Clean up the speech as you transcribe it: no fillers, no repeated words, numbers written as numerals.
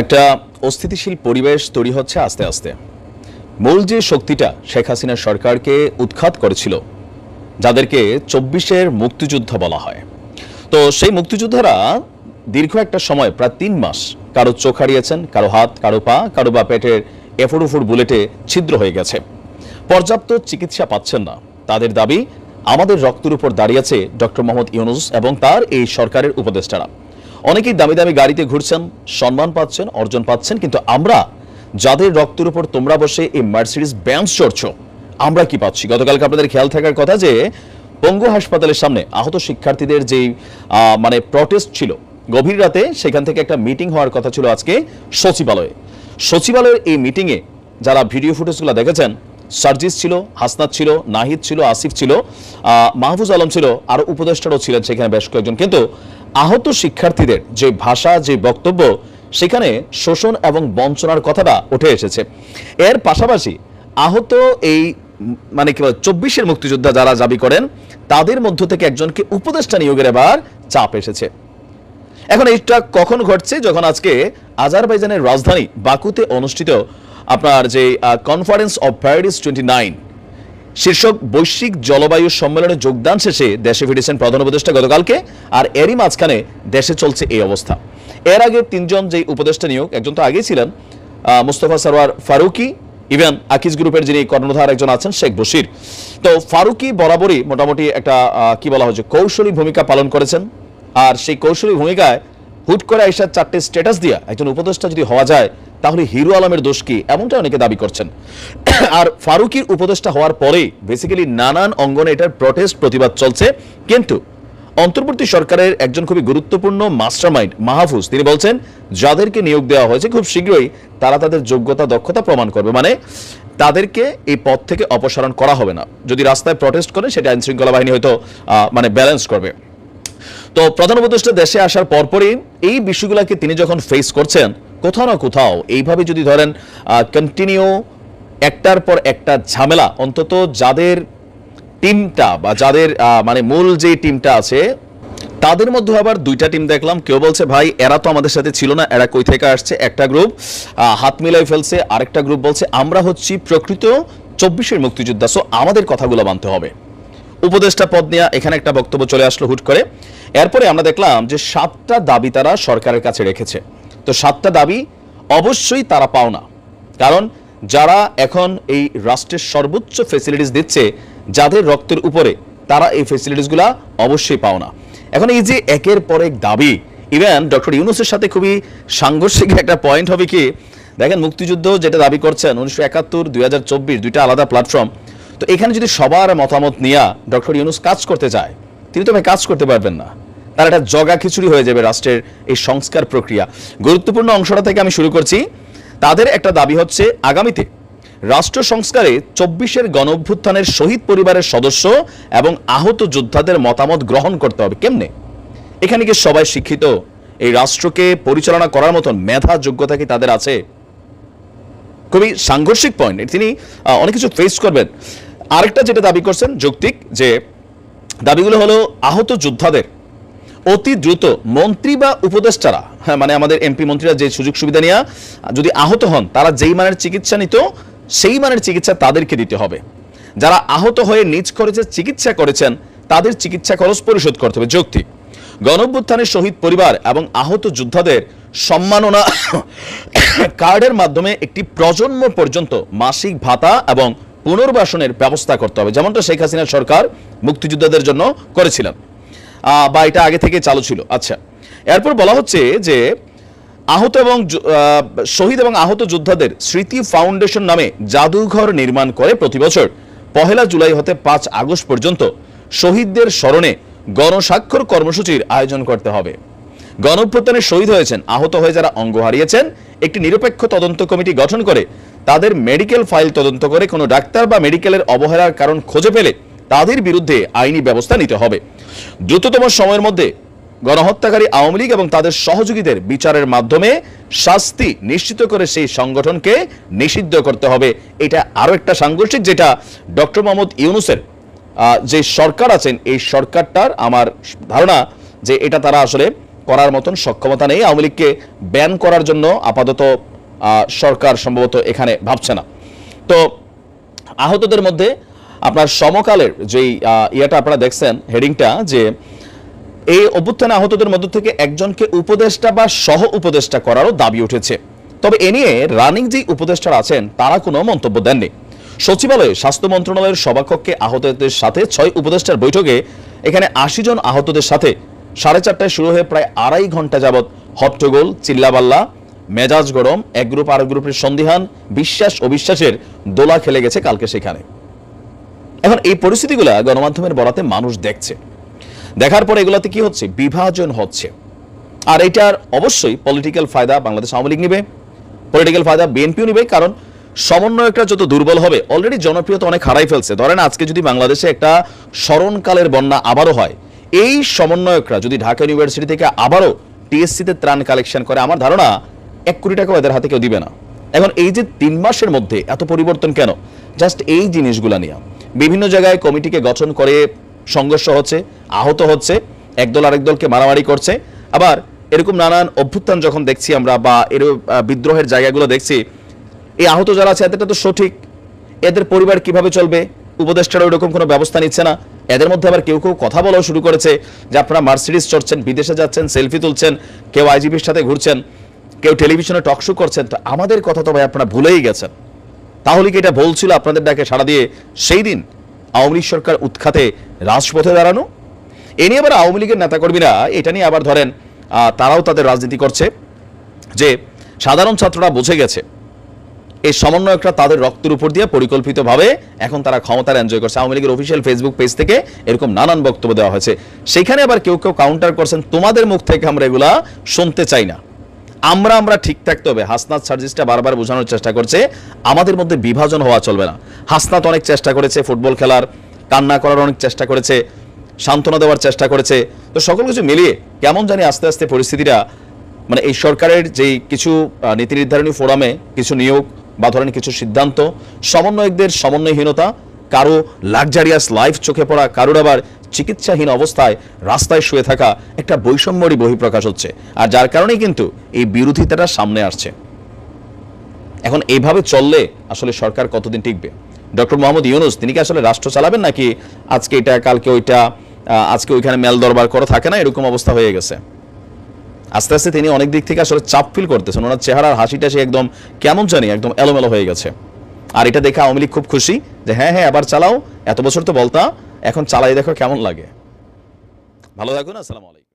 একটা অস্থিতিশীল পরিবেশ তৈরি হচ্ছে আস্তে আস্তে। মূল যে শক্তিটা শেখ হাসিনা সরকারকে উৎখাত করেছিল, যাদেরকে ২৪-এর মুক্তিযুদ্ধ বলা হয়, তো সেই মুক্তিযোদ্ধারা দীর্ঘ একটা সময় প্রায় ৩ মাস কারো চোখ হারিয়েছেন, কারো হাত, কারো পা, কারো বা পেটের এফুর উফুর বুলেটে ছিদ্র হয়ে গেছে, পর্যাপ্ত চিকিৎসা পাচ্ছেন না। তাদের দাবি, আমাদের রক্তের উপর দাঁড়িয়েছে ডক্টর মোহাম্মদ ইউনূস এবং তার এই সরকারের উপদেষ্টারা। অনেকেই দামি দামি গাড়িতে ঘুরছেন, সম্মান পাচ্ছেন, অর্জন পাচ্ছেন, কিন্তু আমরা যাদের রক্তের উপর তোমরা বসে এই মার্সিডিজ বেঞ্জ চড়ছো, আমরা কি পাচ্ছি? গতকালকে আপনাদের খেয়াল থাকার কথা যে পঙ্গু হাসপাতালের সামনে আহত শিক্ষার্থীদের যেই প্রটেস্ট ছিল গভীর রাতে, সেখান থেকে একটা মিটিং হওয়ার কথা ছিল আজকে সচিবালয়ের এই মিটিংয়ে যারা ভিডিও ফুটেজগুলো দেখেছেন, সার্জিস ছিল, হাসনাত ছিল, নাহিদ ছিল, আসিফ ছিল, মাহফুজ আলম ছিল, আরো উপদেষ্টারও ছিলেন সেখানে বেশ কয়েকজন। কিন্তু আহত শিক্ষার্থীদের যে ভাষা, যে বক্তব্য, সেখানে শোষণ এবং বঞ্চনার কথাটা উঠে এসেছে। এর পাশাপাশি আহত এই মানে কি বলে ২৪-এর মুক্তিযোদ্ধা যারা দাবি করেন, তাদের মধ্য থেকে একজনকে উপদেষ্টা নিয়োগের এবার চাপ এসেছে। এখন এইটা কখন ঘটছে? যখন আজকে আজারবাইজানের রাজধানী বাকুতে অনুষ্ঠিত আপনার যে কনফারেন্স অফ প্যারিস 29 শীর্ষক বৈশ্বিক জলবায়ু সম্মেলনে যোগদান শেষে দেশে ফিরেছেন প্রধান উপদেষ্টা গতকালকে, আর এরই মাঝখানে দেশে চলছে এই অবস্থা। এর আগে ৩ জন যে উপদেষ্টা নিয়োগ, একজন তো আগেই ছিলেন মুস্তফা সরওয়ার ফারুকি, ইভেন আকিজ গ্রুপের যিনি কর্ণধার একজন আছেন শেখ বশির। তো ফারুকি বরাবরই মোটামুটি একটা কি বলা হচ্ছে কৌশলী ভূমিকা পালন করেছেন, আর সেই কৌশলী ভূমিকায় হুট করে আইসার 4টে স্ট্যাটাস দিয়া একজন উপদেষ্টা যদি হওয়া যায়, তাহলে হিরো আলমের দোষ কি, এমনটা অনেকে দাবি করছেন। আর ফারুকির উপদেষ্টা হওয়ার পরে বেসিক্যালি নানান অঙ্গনে এটার প্রটেস্ট, প্রতিবাদ চলছে। কিন্তু অন্তর্বর্তী সরকারের একজন খুবই গুরুত্বপূর্ণ মাস্টারমাইন্ড মাহফুজ, তিনি বলছেন যাদেরকে নিয়োগ দেওয়া হয়েছে খুব শীঘ্রই তারা তাদের যোগ্যতা, দক্ষতা প্রমাণ করবে, মানে তাদেরকে এই পদ থেকে অপসারণ করা হবে না। যদি রাস্তায় প্রটেস্ট করে, সেটা আইন শৃঙ্খলা বাহিনী হয়তো মানে ব্যালেন্স করবে। তো প্রধান উপদেষ্টা দেশে আসার পরপরই এই বিষয়গুলোকে তিনি যখন ফেস করছেন, কোথাও না কোথাও এইভাবে যদি ধরেন কন্টিনিউ একটার পর একটা ঝামেলা, অন্তত যাদের টিমটা বা যাদের মানে মূল যে টিমটা আছে, তাদের মধ্যে আবার 2টা টিম দেখলাম। কেউ বলছে ভাই এরা তো আমাদের সাথে ছিল না, এরা কই থেকে আসছে। একটা গ্রুপ হাত মিলাই ফেলছে, আরেকটা গ্রুপ বলছে আমরা হচ্ছি প্রকৃত 24-এর মুক্তিযোদ্ধা, সো আমাদের কথাগুলো মানতে হবে। উপদেষ্টা পদ নিয়ে এখানে একটা বক্তব্য চলে আসলো হুট করে। এরপরে আমরা দেখলাম যে 7টা দাবি তারা সরকারের কাছে রেখেছে। তো 7টা দাবি অবশ্যই তারা পাও না, কারণ যারা এখন এই রাষ্ট্রের সর্বোচ্চ ফেসিলিটিস দিচ্ছে, যাদের রক্তের উপরে, তারা এই ফেসিলিটিসগুলা অবশ্যই পাও না। এখন এই যে একের পর এক দাবি, ইভেন ডক্টর ইউনূসের সাথে খুবই সাংঘর্ষিক একটা পয়েন্ট হবে কি, দেখেন মুক্তিযুদ্ধ যেটা দাবি করছেন 1971, 2024 দুইটা আলাদা প্ল্যাটফর্ম। তো এখানে যদি সবার মতামত নিয়ে ডক্টর ইউনূস কাজ করতে চায়, তিনি তো কাজ করতে পারবেন না। তার একটা জগা খিচুড়ি হয়ে যাবে রাষ্ট্রের এই সংস্কার প্রক্রিয়া। গুরুত্বপূর্ণ অংশটা থেকে আমি শুরু করছি। তাদের একটা দাবি হচ্ছে আগামীতে রাষ্ট্র সংস্কারে 24-এর গণঅভ্যুত্থানের শহীদ পরিবারের সদস্য এবং আহত যোদ্ধাদের মতামত গ্রহণ করতে হবে। কেমনে? এখানে কি সবাই শিক্ষিত? এই রাষ্ট্রকে পরিচালনা করার মতন মেধা, যোগ্যতা কি তাদের আছে? খুবই সাংঘর্ষিক পয়েন্ট, তিনি অনেক কিছু ফেস করবেন। আরেকটা যেটা দাবি করছেন যৌক্তিক, যে দাবিগুলো হলো আহত যোদ্ধাদের অতি দ্রুত মন্ত্রী বা উপদেষ্টারা, মানে আমাদের এমপি মন্ত্রীরা যে সুযোগ সুবিধা নিয়ে যদি আহত হন, তারা যেই মানের চিকিৎসা নিত, সেই মানের চিকিৎসা তাদেরকে দিতে হবে। যারা আহত হয়ে নিজ খরচে চিকিৎসা করেছেন, তাদের চিকিৎসা খরচ পরিশোধ করতে হবে। যৌক্তিক। গণঅভ্যুত্থানের শহীদ পরিবার এবং আহত যোদ্ধাদের সম্মাননা কার্ডের মাধ্যমে একটি প্রজন্ম পর্যন্ত মাসিক ভাতা এবং পুনর্বাসনের ব্যবস্থা করতে হবে, যেমনটা শেখ হাসিনা সরকার মুক্তিযোদ্ধাদের জন্য করেছিলেন, বা এটা আগে থেকে চালু ছিল। আচ্ছা, এরপর বলা হচ্ছে যে আহত এবং শহীদ এবং আহত যোদ্ধাদের স্মৃতি ফাউন্ডেশন নামে জাদুঘর নির্মাণ করে প্রতি বছর 1 জুলাই হতে 5 আগস্ট পর্যন্ত শহীদদের স্মরণে গণস্বাক্ষর কর্মসূচির আয়োজন করতে হবে। গণঅভ্যুত্থানে শহীদ হয়েছেন, আহত হয়ে যারা অঙ্গ হারিয়েছেন, একটি নিরপেক্ষ তদন্ত কমিটি গঠন করে তাদের মেডিকেল ফাইল তদন্ত করে কোনো ডাক্তার বা মেডিকেলের অবহেলার কারণ খুঁজে পেলে তাদের বিরুদ্ধে আইনি ব্যবস্থা নিতে হবে। দ্রুততম সময়ের মধ্যে গণহত্যাকারী আওয়ামী লীগ এবং তাদের সহযোগীদের বিচারের মাধ্যমে শাস্তি নিশ্চিত করে সেই সংগঠনকে নিষিদ্ধ করতে হবে। এটা আরো একটা সাংঘর্ষিক, যেটা ডক্টর মোহাম্মদ ইউনূসের যে সরকার আছেন, এই সরকারটার আমার ধারণা যে এটা তারা আসলে করার মতন সক্ষমতা নেই। আওয়ামী লীগকে ব্যান করার জন্য আপাতত সরকার সম্ভবত এখানে ভাবছে না। তো আহতদের মধ্যে আপনার সমকালের যেই ইয়েটা আপনারা দেখছেন হেডিংটা, যে এই অভ্যুত্থানে আহতদের মধ্য থেকে একজনকে উপদেষ্টা বা সহ উপদেষ্টা করারও দাবি উঠেছে। তবে এ নিয়ে রানিং যে উপদেষ্টারা আছেন তারা কোনো মন্তব্য দেননি। সচিবালয়ে স্বাস্থ্য মন্ত্রণালয়ের সভাকক্ষে আহতদের সাথে 6 উপদেষ্টার বৈঠকে এখানে 80 জন আহতদের সাথে 4:30টায় শুরু হয়ে প্রায় 2.5 ঘন্টা যাবৎ হট্টগোল, চিল্লাবাল্লা, মেজাজ গরম, এক গ্রুপ আর গ্রুপের সন্দিহান, বিশ্বাস অবিশ্বাসের দোলা খেলে গেছে কালকে সেখানে। এখন এই পরিস্থিতিগুলো গণমাধ্যমের বরাতে মানুষ দেখছে, দেখার পরে এগুলাতে কি হচ্ছে, বিভাজন হচ্ছে। আর এটার অবশ্যই পলিটিক্যাল ফায়দা বাংলাদেশ আওয়ামী লীগ নিবে, পলিটিক্যাল ফায়দা বিএনপিও নিবে। কারণ সমন্বয়করা যত দুর্বল হবে, অলরেডি জনপ্রিয়তা অনেক হারাই ফেলছে। ধরেন আজকে যদি বাংলাদেশে একটা স্মরণকালের বন্যা আবারও হয়, এই সমন্বয়করা যদি ঢাকা ইউনিভার্সিটি থেকে আবারও টিএসসিতে ত্রাণ কালেকশন করে, আমার ধারণা 1 কোটি টাকাও এদের হাতে কেউ দিবে না। এখন এই যে 3 মাসের মধ্যে এত পরিবর্তন কেন? জাস্ট এই জিনিসগুলো নিয়ে বিভিন্ন জায়গায় কমিটিকে গঠন করে সংঘর্ষ হচ্ছে, আহত হচ্ছে, একদল আরেক দলকে মারামারি করছে। আবার এরকম নানান অভ্যুত্থান যখন দেখছি আমরা, বা এর বিদ্রোহের জায়গাগুলো দেখছি, এই আহত যারা আছে এদেরটা তো সঠিক, এদের পরিবার কিভাবে চলবে, উপদেষ্টারা ওইরকম কোনো ব্যবস্থা নিচ্ছে না। এদের মধ্যে আবার কেউ কেউ কথা বলাও শুরু করেছে যে আপনারা মার্সিডিজ চড়ছেন, বিদেশে যাচ্ছেন, সেলফি তুলছেন, কেউ আইজিপির সাথে ঘুরছেন, কেউ টেলিভিশনে টকশো করছেন। তো আমাদের কথা তো ভাই আপনারা ভুলেই গেছেন। তাহলে কি এটা বলছিল আপনাদের ডাকে সাড়া দিয়ে সেই দিন আওয়ামী লীগ সরকার উৎখাতে রাজপথে দাঁড়ানো? এ নিয়ে আবার আওয়ামী লীগের নেতাকর্মীরা এটা নিয়ে আবার ধরেন তারাও তাদের রাজনীতি করছে যে সাধারণ ছাত্ররা বুঝে গেছে এই সমন্বয়করা তাদের রক্তের উপর দিয়ে পরিকল্পিতভাবে এখন তারা ক্ষমতার এনজয় করছে। আওয়ামী লীগের অফিসিয়াল ফেসবুক পেজ থেকে এরকম নানান বক্তব্য দেওয়া হয়েছে। সেখানে আবার কেউ কেউ কাউন্টার করছেন, তোমাদের মুখ থেকে আমরা এগুলা শুনতে চাই না, আমরা ঠিক থাকতে হবে। হাসনাত সার্জিসটা বারবার বোঝানোর চেষ্টা করছে আমাদের মধ্যে বিভাজন হওয়া চলবে না। হাসনাত অনেক চেষ্টা করেছে, ফুটবল খেলার, কান্না করার অনেক চেষ্টা করেছে, সান্ত্বনা দেওয়ার চেষ্টা করেছে। তো সকল কিছু মিলিয়ে কেমন জানি আস্তে আস্তে পরিস্থিতিটা, মানে এই সরকারের যেই কিছু নীতি নির্ধারণী ফোরামে কিছু নিয়োগ বা ধরেন কিছু সিদ্ধান্ত, সমন্বয়কদের সমন্বয়হীনতা, কারো লাক্সারিয়াস লাইফ চোখে পড়া, কারোর আবার চিকিৎসাহীন অবস্থায় রাস্তায় শুয়ে থাকা, একটা বৈষম্যরই বহিঃপ্রকাশ হচ্ছে। আর যার কারণেই কিন্তু এই বিরোধিতাটা সামনে আসছে। এখন এইভাবে চললে আসলে সরকার কতদিন টিকবে? ডক্টর মোহাম্মদ ইউনূস তিনি কি আসলে রাষ্ট্র চালাবেন, নাকি আজকে এটা কালকে ওইটা, আজকে ওইখানে মেল দরবার করে থাকে না, এরকম অবস্থা হয়ে গেছে? আস্তে আস্তে তিনি অনেক দিক থেকে আসলে চাপ ফিল করতেছেন। ওনার চেহারার হাসিটা সে একদম কেমন জানি একদম এলোমেলো হয়ে গেছে। আর এটা দেখে আওয়ামী লীগ খুব খুশি যে হ্যাঁ আবার চালাও, এত বছর তো বলতা, এখন চালাই দেখো কেমন লাগে। ভালো থাকুন, আসসালামু আলাইকুম।